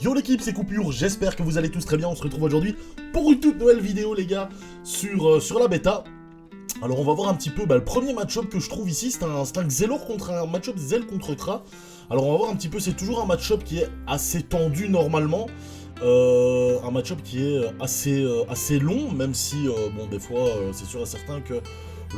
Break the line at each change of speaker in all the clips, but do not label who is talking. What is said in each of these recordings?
Yo l'équipe, c'est Coupure, j'espère que vous allez tous très bien, on se retrouve aujourd'hui pour une toute nouvelle vidéo les gars sur la bêta. Alors on va voir un petit peu le premier match-up que je trouve ici, c'est un Xelor contre un match-up Zel contre Kra. Alors on va voir un petit peu, c'est toujours un match-up qui est assez tendu normalement. Un match-up qui est assez long, même si bon des fois c'est sûr et certain que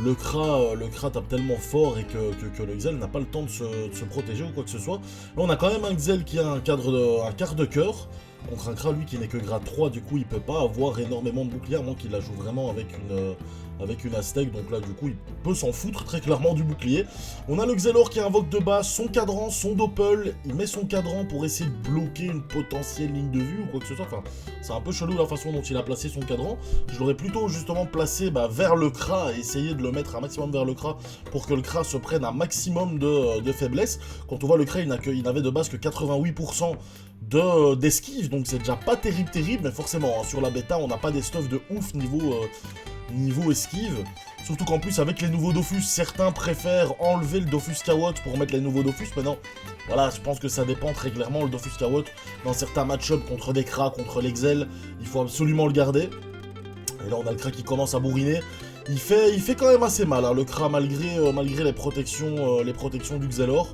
le Kra tape tellement fort et que le Xel n'a pas le temps de se protéger ou quoi que ce soit. Là on a quand même un Xel qui a un quart de cœur, contre un Kra lui qui n'est que grade 3, du coup il peut pas avoir énormément de bouclier, à moins qu'il la joue vraiment avec une Aztèque, donc là du coup il peut s'en foutre très clairement du bouclier. On a le Xelor qui invoque de base son cadran, son doppel, il met son cadran pour essayer de bloquer une potentielle ligne de vue ou quoi que ce soit, enfin c'est un peu chelou la façon dont il a placé son cadran. Je l'aurais plutôt justement placé vers le Kra et essayer de le mettre un maximum vers le Kra pour que le Kra se prenne un maximum de faiblesse. Quand on voit le Kra il n'avait de base que 88% d'esquive, donc c'est déjà pas terrible, mais forcément hein, sur la bêta on n'a pas des stuffs de ouf niveau esquive, surtout qu'en plus avec les nouveaux Dofus, certains préfèrent enlever le Dofus Kawot pour mettre les nouveaux Dofus, mais non, voilà, je pense que ça dépend très clairement, le Dofus Kawot, dans certains match-ups contre des Kra, contre l'Exel, il faut absolument le garder, et là on a le Kra qui commence à bourriner, il fait quand même assez mal, hein, le Kra, malgré les protections du Xelor,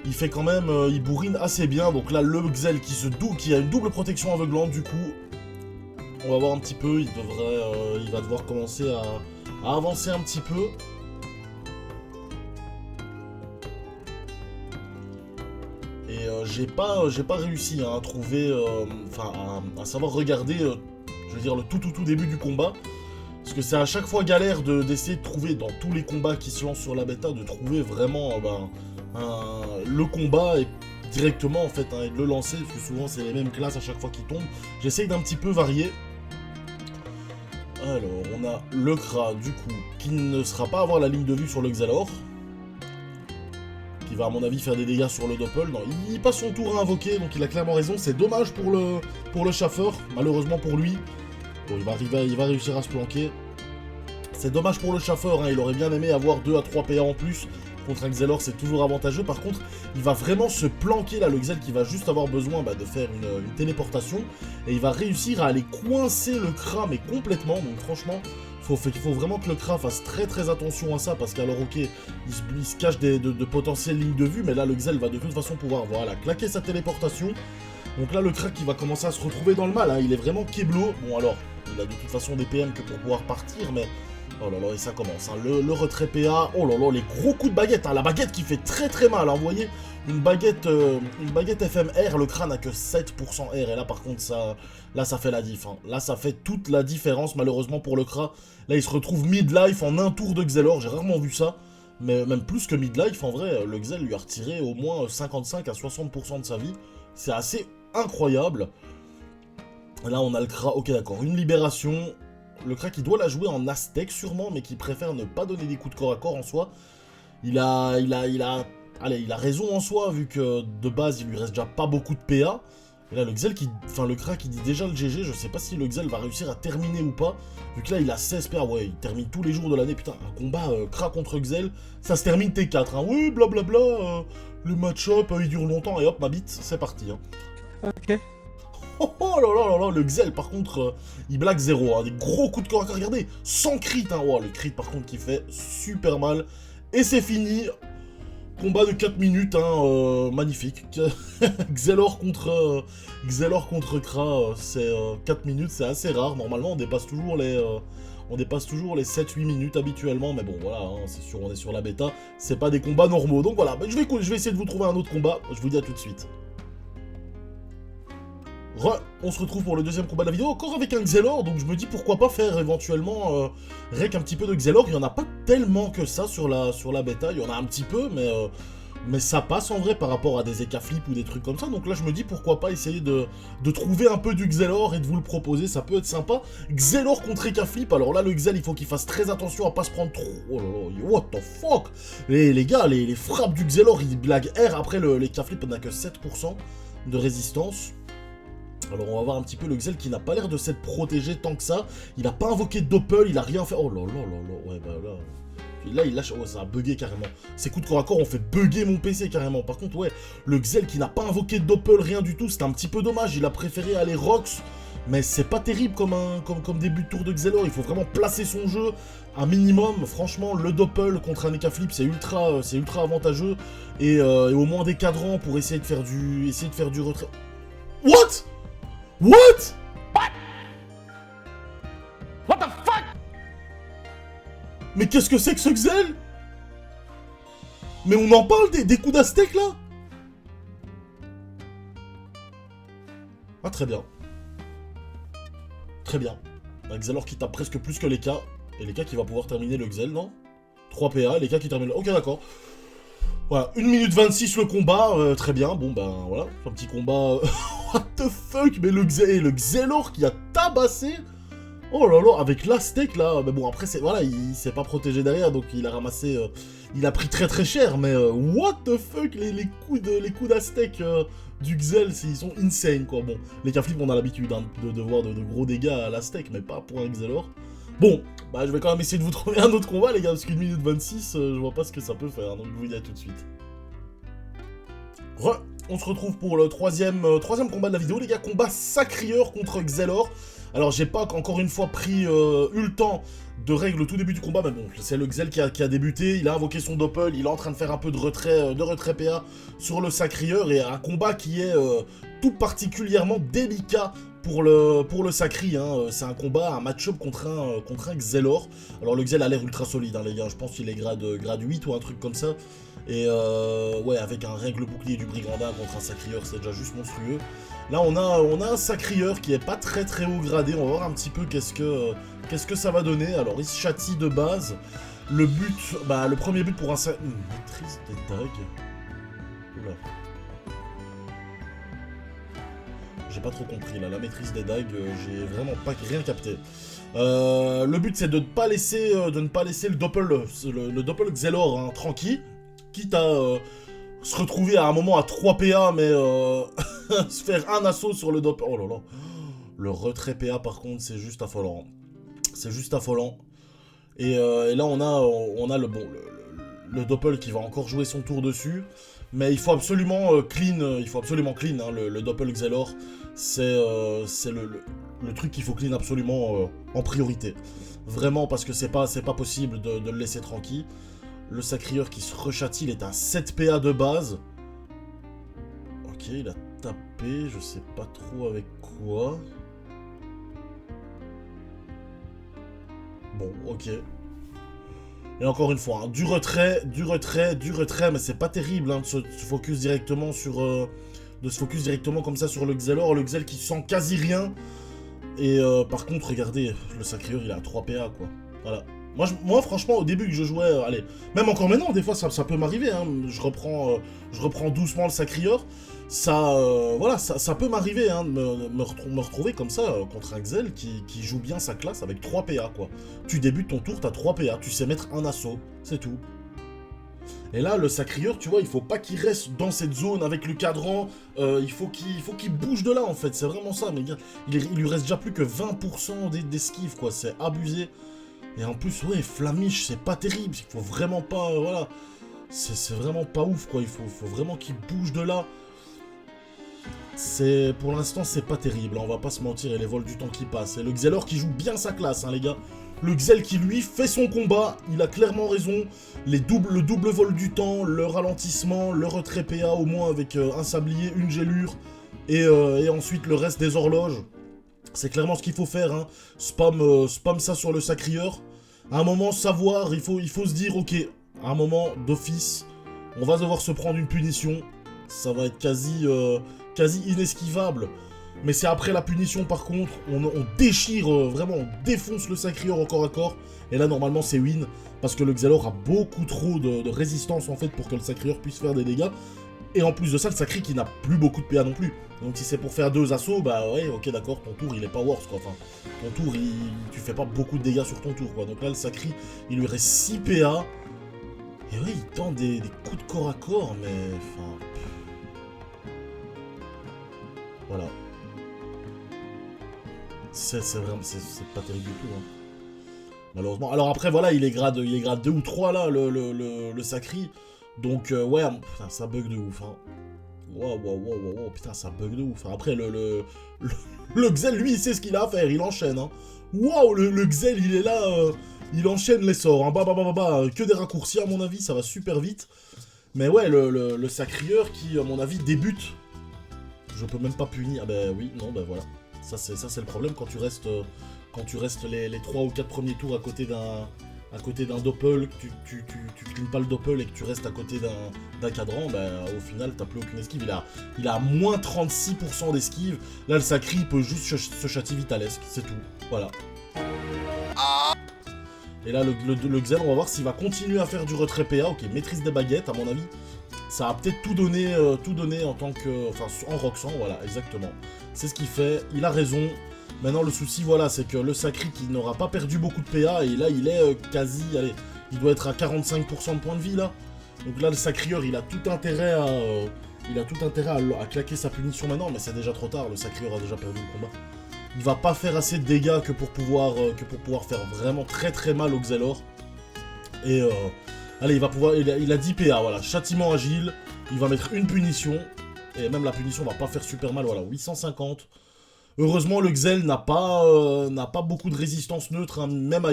il fait quand même, il bourrine assez bien, donc là le Xel qui a une double protection aveuglante du coup, on va voir un petit peu, il va devoir commencer à avancer un petit peu. Et j'ai pas réussi à trouver, à savoir regarder, je veux dire le tout début du combat. Parce que c'est à chaque fois galère d'essayer de trouver, dans tous les combats qui se lancent sur la bêta, de trouver vraiment le combat et directement en fait, hein, et de le lancer, parce que souvent c'est les mêmes classes à chaque fois qui tombent. J'essaye d'un petit peu varier. Alors, on a le Kra, du coup, qui ne sera pas avoir la ligne de vue sur le Xelor. Qui va, à mon avis, faire des dégâts sur le Doppel. Non, il passe son tour à invoquer, donc il a clairement raison. C'est dommage pour le Schaffer, malheureusement pour lui. Bon, il va réussir à se planquer. C'est dommage pour le Schaffer, hein, il aurait bien aimé avoir 2 à 3 PA en plus. Contre un Xelor, c'est toujours avantageux. Par contre, il va vraiment se planquer là, le Xel qui va juste avoir besoin de faire une téléportation. Et il va réussir à aller coincer le Kra, mais complètement. Donc franchement, il faut vraiment que le Kra fasse très attention à ça. Parce qu'alors, ok, il se cache de potentielles lignes de vue. Mais là, le Xel va de toute façon pouvoir, voilà, claquer sa téléportation. Donc là, le Kra qui va commencer à se retrouver dans le mal. Hein, il est vraiment keblo. Bon, alors, il a de toute façon des PM que pour pouvoir partir, mais... Oh là là, et ça commence, hein. Le retrait PA, oh là là, les gros coups de baguette, hein. La baguette qui fait très mal, hein. Vous voyez, une baguette FMR, le crâne n'a que 7% R, et là par contre, ça fait la diff, hein. Là ça fait toute la différence, malheureusement pour le Kra. Là il se retrouve mid-life en un tour de Xelor, j'ai rarement vu ça, mais même plus que mid-life, en vrai, le Xel lui a retiré au moins 55 à 60% de sa vie, c'est assez incroyable. Là on a le Kra, ok d'accord, une libération... Le Kra qui doit la jouer en Aztèque sûrement, mais qui préfère ne pas donner des coups de corps à corps en soi. Il a raison en soi, vu que de base il lui reste déjà pas beaucoup de PA. Et là le Kra qui dit déjà le GG, je sais pas si le Xel va réussir à terminer ou pas. Vu que là il a 16 PA, ouais, il termine tous les jours de l'année. Putain, un combat Kra contre Xel, ça se termine T4, hein. Oui, blablabla, le match-up il dure longtemps, et hop, ma bite, c'est parti. Hein.
Ok.
Oh là là, le Xel par contre, il blague 0, hein, des gros coups de corps à corps, regardez, sans crit, hein, oh, le crit par contre qui fait super mal, et c'est fini, combat de 4 minutes, hein, magnifique, Xelor contre Kra, c'est 4 minutes, c'est assez rare, normalement on dépasse toujours les 7-8 minutes habituellement, mais bon voilà, hein, c'est sûr, on est sur la bêta, c'est pas des combats normaux, donc voilà, je vais essayer de vous trouver un autre combat, je vous dis à tout de suite. On se retrouve pour le deuxième combat de la vidéo, encore avec un Xelor, donc je me dis pourquoi pas faire éventuellement rec un petit peu de Xelor. Il n'y en a pas tellement que ça sur la bêta, il y en a un petit peu, mais ça passe en vrai par rapport à des Eka Flip ou des trucs comme ça, donc là je me dis pourquoi pas essayer de trouver un peu du Xelor et de vous le proposer, ça peut être sympa. Xelor contre Eka Flip, alors là le Xel il faut qu'il fasse très attention à pas se prendre trop... Oh là là, what the fuck. Les gars, les frappes du Xelor, il blague R, après l'Eka Flip n'a que 7% de résistance. Alors on va voir un petit peu le Xel qui n'a pas l'air de s'être protégé tant que ça. Il n'a pas invoqué de Doppel, il a rien fait. Oh là là là là, ouais bah là... Là, il lâche... Oh, ça a bugué carrément. Ces coups de corps à corps ont fait bugger mon PC carrément. Par contre, ouais, le Xel qui n'a pas invoqué de doppel, rien du tout, c'était un petit peu dommage. Il a préféré aller Rox. Mais c'est pas terrible comme début de tour de Xelor. Il faut vraiment placer son jeu un minimum. Franchement, le doppel contre un Eka Flip, c'est ultra avantageux. Et au moins des cadrans pour essayer de faire du retrait. What? What the fuck? Mais qu'est-ce que c'est que ce Xel? Mais on en parle des coups d'Aztec là? Ah, très bien. Très bien. Un Xelor qui tape presque plus que l'Eka. Et l'Eka qui va pouvoir terminer le Xel, non? 3 PA, l'Eka qui termine le... Ok, d'accord. Voilà, 1 minute 26 le combat, très bien. Bon, ben voilà, un petit combat... What the fuck? Mais le Xelor qui a tabassé... Oh là là, avec l'Aztec là... Mais bon, après, voilà, il s'est pas protégé derrière, donc il a ramassé... il a pris très cher, mais... what the fuck? Les coups d'Aztec... du Xel, ils sont insane, quoi. Bon, les K-Flip, on a l'habitude hein, de voir de gros dégâts à l'Aztec, mais pas pour un Xelor. Bon, bah je vais quand même essayer de vous trouver un autre combat, les gars, parce qu'une minute 26, je vois pas ce que ça peut faire, donc je vous dis à tout de suite. On se retrouve pour le troisième combat de la vidéo, les gars, combat Sacrieur contre Xelor. Alors, j'ai pas encore une fois eu le temps de règle au tout début du combat, mais bon, c'est le Xel qui a débuté, il a invoqué son doppel, il est en train de faire un peu de retrait PA sur le Sacrieur, et un combat qui est tout particulièrement délicat pour le Sacri, hein. C'est un combat, un match-up contre un Xelor. Alors le Xel a l'air ultra solide, hein, les gars, je pense qu'il est grade 8 ou un truc comme ça. Et ouais, avec un règle bouclier du Brigandin contre un Sacrieur, c'est déjà juste monstrueux. Là, on a un Sacrieur qui est pas très haut gradé, on va voir un petit peu qu'est-ce que ça va donner. Alors, il se châtie de base. Le but, bah, le premier but pour un maîtrise des dagues. Oula. J'ai pas trop compris, là, la maîtrise des dagues, j'ai vraiment rien capté. Le but, c'est de ne pas laisser le doppel Xelor hein, tranquille, quitte à se retrouver à un moment à 3 PA, mais se faire un assaut sur le doppel. Oh là là. Le retrait PA, par contre, c'est juste affolant. C'est juste affolant. Et là, on a le doppel qui va encore jouer son tour dessus. Mais il faut absolument clean, hein, le doppel Xelor. C'est le truc qu'il faut clean absolument en priorité. Vraiment, parce que c'est pas possible de le laisser tranquille. Le Sacrieur qui se rechâtie, il est à 7 PA de base. Ok, il a tapé, je sais pas trop avec quoi. Bon, ok. Et encore une fois, hein, du retrait, mais c'est pas terrible hein, de se focus directement sur... de se focus directement comme ça sur le Xelor, le Xel qui sent quasi rien. Et par contre, regardez, le Sacrieur, il a 3 PA, quoi. Voilà. Moi, franchement, au début que je jouais... allez, même encore maintenant, des fois, ça peut m'arriver, hein. Je reprends doucement le Sacrieur. Ça, voilà, ça peut m'arriver, hein, de me retrouver comme ça, contre un Xel qui joue bien sa classe avec 3 PA, quoi. Tu débutes ton tour, t'as 3 PA, tu sais mettre un assaut, c'est tout. Et là, le Sacrieur, tu vois, il faut pas qu'il reste dans cette zone avec le cadran, il faut qu'il bouge de là, en fait, c'est vraiment ça, mais il lui reste déjà plus que 20% d'esquive, quoi, c'est abusé. Et en plus, ouais, Flamiche, c'est pas terrible, il faut vraiment pas, voilà, c'est vraiment pas ouf, quoi, il faut vraiment qu'il bouge de là. Pour l'instant, c'est pas terrible, hein, on va pas se mentir, et les vols du temps qui passent. Et le Xelor qui joue bien sa classe, hein, les gars. Le Xel qui, lui, fait son combat, il a clairement raison. Le double vol du temps, le ralentissement, le retrait PA, au moins avec un sablier, une gélure, et ensuite le reste des horloges. C'est clairement ce qu'il faut faire, hein. Spam ça sur le Sacrieur. À un moment, savoir, il faut se dire, ok, à un moment, d'office, on va devoir se prendre une punition. Ça va être quasi inesquivable. Mais c'est après la punition, par contre, on déchire, vraiment, on défonce le Sacrieur au corps à corps. Et là, normalement, c'est win. Parce que le Xelor a beaucoup trop de résistance, en fait, pour que le Sacrieur puisse faire des dégâts. Et en plus de ça, le Sacri qui n'a plus beaucoup de PA non plus. Donc si c'est pour faire 2 assauts, bah ouais, ok, d'accord, ton tour, il est pas worse, quoi. Enfin, ton tour, tu fais pas beaucoup de dégâts sur ton tour, quoi. Donc là, le Sacri, il lui reste 6 PA. Et oui, il tente des coups de corps à corps, mais... Enfin... Voilà. C'est vraiment... C'est pas terrible du tout, hein. malheureusement. Alors après, voilà, il est grade 2 ou 3, là, le Sacri. Donc, ouais, putain, ça bug de ouf, hein. Wow, putain, ça bug de ouf. Après, le Xel, lui, il sait ce qu'il a à faire, il enchaîne, hein. Waouh, le Xel, il est là, il enchaîne les sorts, hein. Que des raccourcis, à mon avis, ça va super vite. Mais ouais, le Sacrieur qui, à mon avis, débute. Je peux même pas punir. Ah ben oui, non, ben voilà. Ça, c'est le problème quand tu restes les 3 ou 4 premiers tours à côté d'un doppel, que tu cleans pas le doppel et que tu restes à côté d'un cadran, ben au final, t'as plus aucune esquive. Il a moins 36% d'esquive. Là, le Sacri, il peut juste se châtier vitalesque, c'est tout. Voilà. Et là, le Xel, on va voir s'il va continuer à faire du retrait PA. Ok, maîtrise des baguettes, à mon avis. Ça va peut-être tout donner en tant que... Enfin, en Roxan, voilà, exactement. C'est ce qu'il fait, il a raison. Maintenant, le souci, voilà, c'est que le Sacri qui n'aura pas perdu beaucoup de PA, et là, il est quasi... Allez, il doit être à 45% de points de vie, là. Donc là, le Sacrieur, il a tout intérêt à claquer sa punition maintenant, mais c'est déjà trop tard, le Sacrieur a déjà perdu le combat. Il va pas faire assez de dégâts que pour pouvoir faire vraiment très très mal au Xelor. Et allez, il a 10 PA, voilà, châtiment agile, il va mettre une punition, et même la punition va pas faire super mal, voilà, 850. Heureusement, le Xel n'a pas beaucoup de résistance neutre, hein, même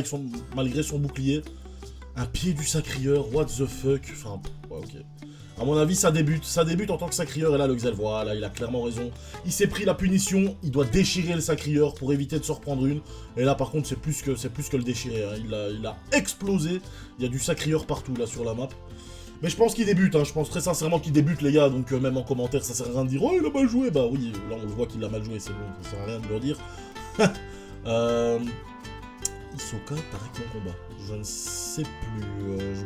malgré son bouclier. Un pied du Sacrieur, what the fuck, enfin, ouais, ok. À mon avis, ça débute en tant que Sacrieur, et là, le Xel, voilà, il a clairement raison. Il s'est pris la punition, il doit déchirer le Sacrieur pour éviter de se reprendre une. Et là, par contre, c'est plus que le déchirer, hein. Il a explosé, il y a du Sacrieur partout, là, sur la map. Mais je pense qu'il débute, hein. Je pense très sincèrement qu'il débute, les gars, donc même en commentaire, ça sert à rien de dire « Oh, il a mal joué !» Bah oui, là, on le voit qu'il a mal joué, c'est bon, ça sert à rien de le dire. Hisoka, t'arrêtes mon combat. Je ne sais plus.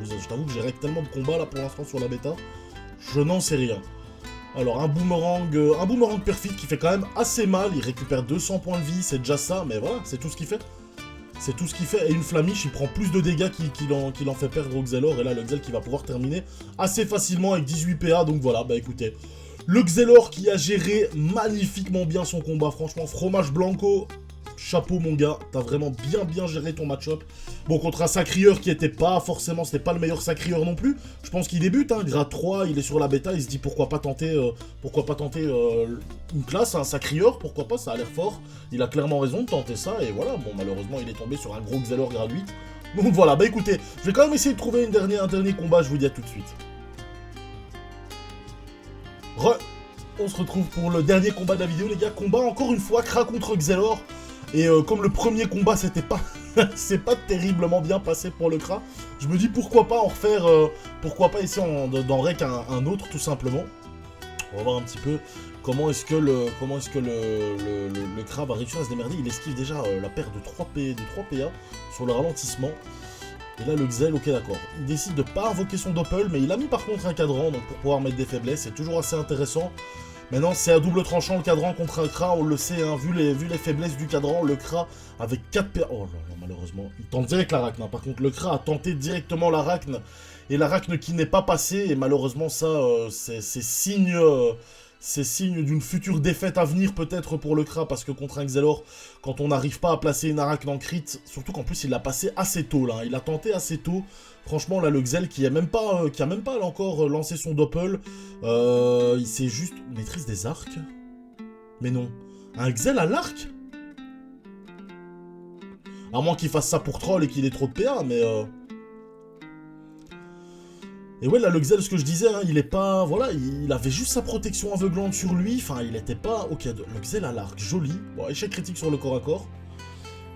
Je t'avoue que j'ai règle tellement de combats là pour l'instant sur la bêta. Je n'en sais rien. Alors un boomerang perfide qui fait quand même assez mal. Il récupère 200 points de vie, c'est déjà ça, mais voilà, c'est tout ce qu'il fait. C'est tout ce qu'il fait. Et une Flamiche, il prend plus de dégâts qu'il en fait perdre au Xelor. Et là, le Xel qui va pouvoir terminer assez facilement avec 18 PA. Donc voilà, bah écoutez. Le Xelor qui a géré magnifiquement bien son combat. Franchement, fromage blanco. Chapeau mon gars, t'as vraiment bien géré ton match-up. Bon, contre un Sacrieur qui était pas forcément, c'était pas le meilleur Sacrieur non plus. Je pense qu'il débute, hein, grade 3, il est sur la bêta, il se dit pourquoi pas tenter une classe, un Sacrieur, pourquoi pas, ça a l'air fort. Il a clairement raison de tenter ça, et voilà, bon malheureusement il est tombé sur un gros Xelor grade 8. Donc voilà, bah écoutez, je vais quand même essayer de trouver un dernier combat, je vous dis à tout de suite. On se retrouve pour le dernier combat de la vidéo les gars, combat encore une fois, Kra contre Xelor. Et comme le premier combat, c'était pas... c'est pas terriblement bien passé pour le Kra, je me dis pourquoi pas en refaire... pourquoi pas essayer d'en rec un autre, tout simplement. On va voir un petit peu comment est-ce que le Kra va réussir à se démerder. Il esquive déjà la perte de 3 PA sur le ralentissement. Et là, le Xel, ok d'accord. Il décide de pas invoquer son doppel, mais il a mis par contre un cadran, donc pour pouvoir mettre des faiblesses, c'est toujours assez intéressant. Maintenant, c'est à double tranchant le cadran contre un Kra, on le sait, hein, vu les faiblesses du cadran, le Kra avec 4 PA... Oh là là, malheureusement, il tente direct l'arachne, hein. Par contre, le Kra a tenté directement l'arachne, et l'arachne qui n'est pas passé, et malheureusement, ça, c'est signe d'une future défaite à venir, peut-être, pour le Kra, parce que contre un Xelor, quand on n'arrive pas à placer une arachne en crit, surtout qu'en plus, il l'a passé assez tôt, là, hein. Il a tenté assez tôt. Franchement, là, le Xel qui a même pas là, encore lancé son doppel, il s'est juste... Maîtrise des arcs? Mais non. Un Xel à l'arc? À moins qu'il fasse ça pour troll et qu'il ait trop de PA, mais... Et ouais, là, le Xel, ce que je disais, hein, il est pas... Voilà, il avait juste sa protection aveuglante sur lui, enfin, il était pas... Ok, le Xel à l'arc, joli. Bon, échec critique sur le corps à corps.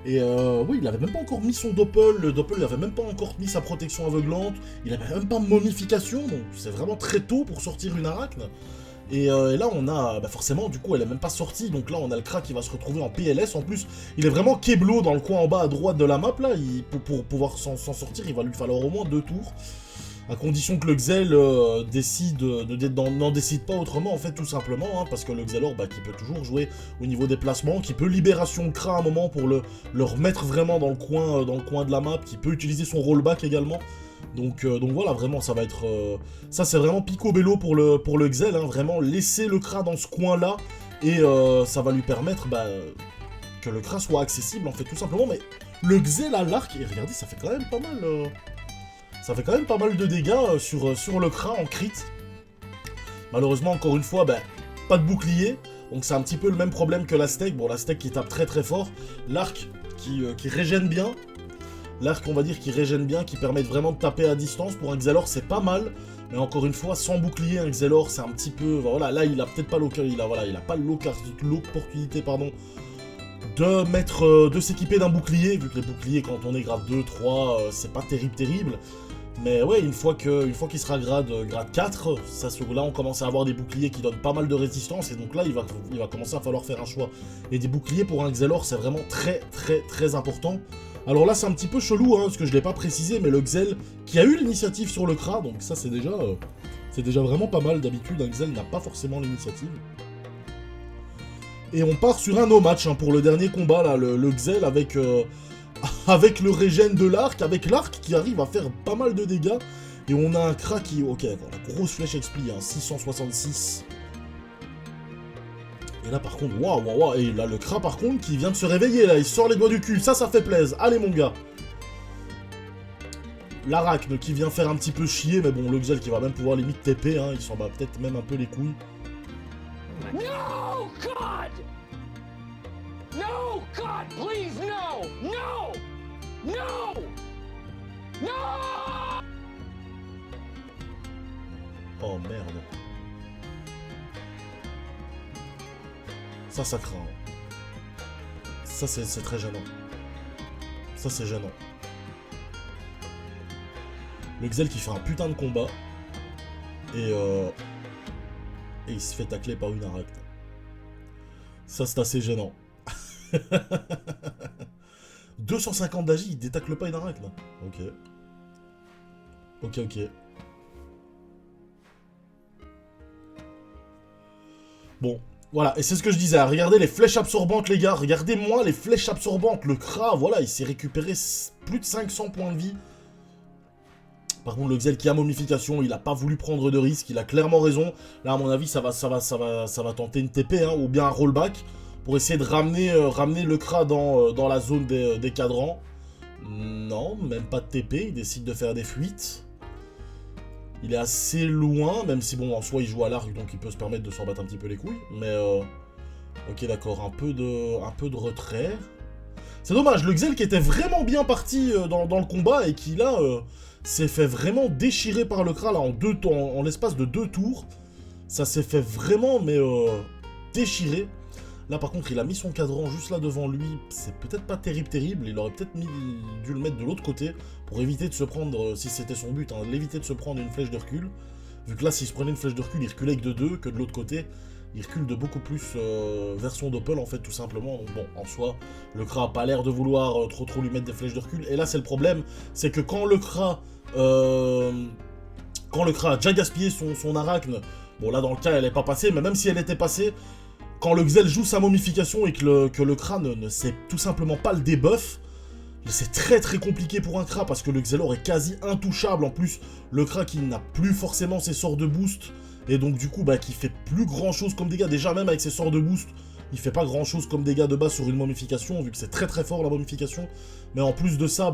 Et oui, il avait même pas encore mis son doppel, le doppel il avait même pas encore mis sa protection aveuglante, il avait même pas momification, donc c'est vraiment très tôt pour sortir une arachne. Et là on a, bah forcément du coup elle est même pas sortie, donc là on a le Kra qui va se retrouver en PLS, en plus il est vraiment Keblo dans le coin en bas à droite de la map là, pour pouvoir s'en sortir il va lui falloir au moins 2 tours. À condition que le Xel n'en décide pas autrement, en fait, tout simplement, hein, parce que le Xelor, bah, qui peut toujours jouer au niveau des placements, qui peut libération de Kra à un moment pour le remettre vraiment dans le coin de la map, qui peut utiliser son rollback également. Donc voilà, vraiment, ça va être... ça, c'est vraiment picobello pour le Xel, hein, vraiment, laisser le Kra dans ce coin-là, et ça va lui permettre bah, que le Kra soit accessible, en fait, tout simplement, mais... Le Xel à l'arc, et regardez, ça fait quand même pas mal... ça fait quand même pas mal de dégâts sur le Kra en crit. Malheureusement, encore une fois, pas de bouclier. Donc c'est un petit peu le même problème que l'Aztec. Bon, l'Aztec qui tape très très fort. L'arc qui régène bien. L'arc, on va dire, qui régène bien, qui permet vraiment de taper à distance. Pour un Xelor, c'est pas mal. Mais encore une fois, sans bouclier, un Xelor, c'est un petit peu... Voilà, là, il a peut-être pas l'opportunité, pardon, de s'équiper d'un bouclier. Vu que les boucliers, quand on est grade 2, 3, c'est pas terrible. Mais ouais, une fois qu'il sera grade 4, là on commence à avoir des boucliers qui donnent pas mal de résistance, et donc là il va commencer à falloir faire un choix. Et des boucliers pour un Xelor, c'est vraiment très important. Alors là c'est un petit peu chelou, parce que je l'ai pas précisé, mais le Xel qui a eu l'initiative sur le Kra, donc ça c'est déjà vraiment pas mal. D'habitude un Xel n'a pas forcément l'initiative. Et on part sur un no match pour le dernier combat, là, le Xel avec le régène de l'arc, avec l'arc qui arrive à faire pas mal de dégâts. Et on a un Kra qui... Ok, d'accord, la grosse flèche expli, 666. Et là, par contre, waouh. Et là, le Kra, par contre, qui vient de se réveiller, là, il sort les doigts du cul. Ça fait plaisir. Allez, mon gars. L'Arachne qui vient faire un petit peu chier, mais bon, le Xel qui va même pouvoir limite TP, il s'en bat peut-être même un peu les couilles.
No, God! No, God, please, no! No! No! No!
Oh merde. Ça craint. Ça c'est très gênant. Ça c'est gênant. Le Xel qui fait un putain de combat. Et il se fait tacler par une Arachne. Ça c'est assez gênant. 250 d'agi, il détacle pas une Arachne là. Ok. Bon, voilà, et c'est ce que je disais, regardez les flèches absorbantes les gars, regardez-moi les flèches absorbantes, le Kra, voilà, il s'est récupéré plus de 500 points de vie. Par contre, le Xel qui a momification, il a pas voulu prendre de risque, il a clairement raison. Là, à mon avis, ça va tenter une TP, ou bien un rollback, pour essayer de ramener le Kra dans la zone des cadrans. Non, même pas de TP, il décide de faire des fuites. Il est assez loin, même si bon, en soi, il joue à l'arc, donc il peut se permettre de s'en battre un petit peu les couilles. Mais, ok, d'accord, un peu de retrait. C'est dommage, le Xel qui était vraiment bien parti dans le combat, et qui, là, s'est fait vraiment déchirer par le Kra, là, en l'espace de 2 tours. Ça s'est fait vraiment, mais déchirer. Là, par contre, il a mis son cadran juste là devant lui. C'est peut-être pas terrible. Il aurait peut-être dû le mettre de l'autre côté pour éviter de se prendre, si c'était son but, l'éviter de se prendre une flèche de recul. Vu que là, s'il se prenait une flèche de recul, il reculait que de 2, que de l'autre côté, il recule de beaucoup plus vers son doppel, en fait, tout simplement. Donc bon, en soi, le Kra a pas l'air de vouloir trop lui mettre des flèches de recul. Et là, c'est le problème, c'est que quand le Kra a déjà gaspillé son Arachne, bon là, dans le cas, elle n'est pas passée, mais même si elle était passée, quand le Xel joue sa momification et que le Kra ne sait tout simplement pas le debuff, c'est très compliqué pour un Kra parce que le Xelor est quasi intouchable. En plus, le Kra qui n'a plus forcément ses sorts de boost et donc du coup qui fait plus grand chose comme dégâts. Déjà même avec ses sorts de boost, il fait pas grand chose comme dégâts de base sur une momification vu que c'est très fort la momification. Mais en plus de ça,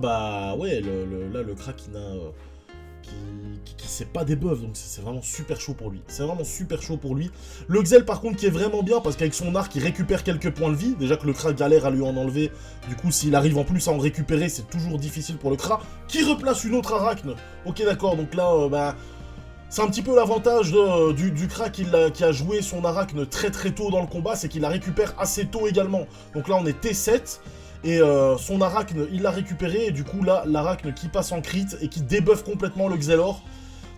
ouais, là le Kra qui n'a... qui sait pas debuff, donc c'est vraiment super chaud pour lui. C'est vraiment super chaud pour lui. Le Xel par contre qui est vraiment bien parce qu'avec son arc il récupère quelques points de vie. Déjà que le Kra galère à lui en enlever. Du coup s'il arrive en plus à en récupérer, c'est toujours difficile pour le Kra. Qui replace une autre Arachne. Ok d'accord, donc là c'est un petit peu l'avantage du Kra qui a joué son Arachne très tôt dans le combat, c'est qu'il la récupère assez tôt également. Donc là on est T7. Et son Arachne, il l'a récupéré, et du coup là, l'Arachne qui passe en crit et qui débuffe complètement le Xelor.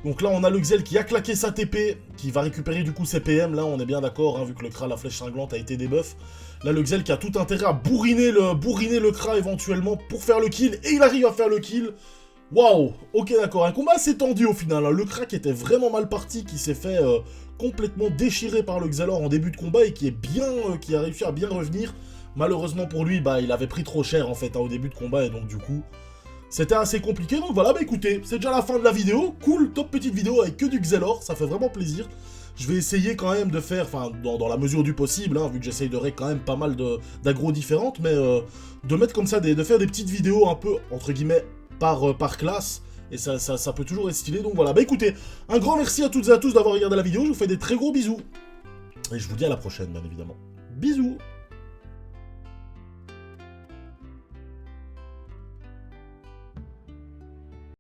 Donc là, on a le Xel qui a claqué sa TP, qui va récupérer du coup ses PM, là on est bien d'accord, vu que le Kra, la flèche cinglante, a été débuff. Là, le Xel qui a tout intérêt à bourriner le Kra éventuellement pour faire le kill, et il arrive à faire le kill. Waouh, ok d'accord, un combat assez tendu au final, Le Kra qui était vraiment mal parti, qui s'est fait complètement déchirer par le Xelor en début de combat, et qui a réussi à bien revenir. Malheureusement pour lui, il avait pris trop cher en fait au début de combat et donc du coup, c'était assez compliqué. Donc voilà, écoutez, c'est déjà la fin de la vidéo. Cool, top petite vidéo avec que du Xelor, ça fait vraiment plaisir. Je vais essayer quand même de faire, enfin, dans la mesure du possible, hein, vu que j'essaye de régler quand même pas mal d'aggros différentes, mais de mettre comme ça, de faire des petites vidéos un peu, entre guillemets, par classe. Et ça peut toujours être stylé, donc voilà. Bah écoutez, un grand merci à toutes et à tous d'avoir regardé la vidéo, je vous fais des très gros bisous. Et je vous dis à la prochaine, bien évidemment. Bisous.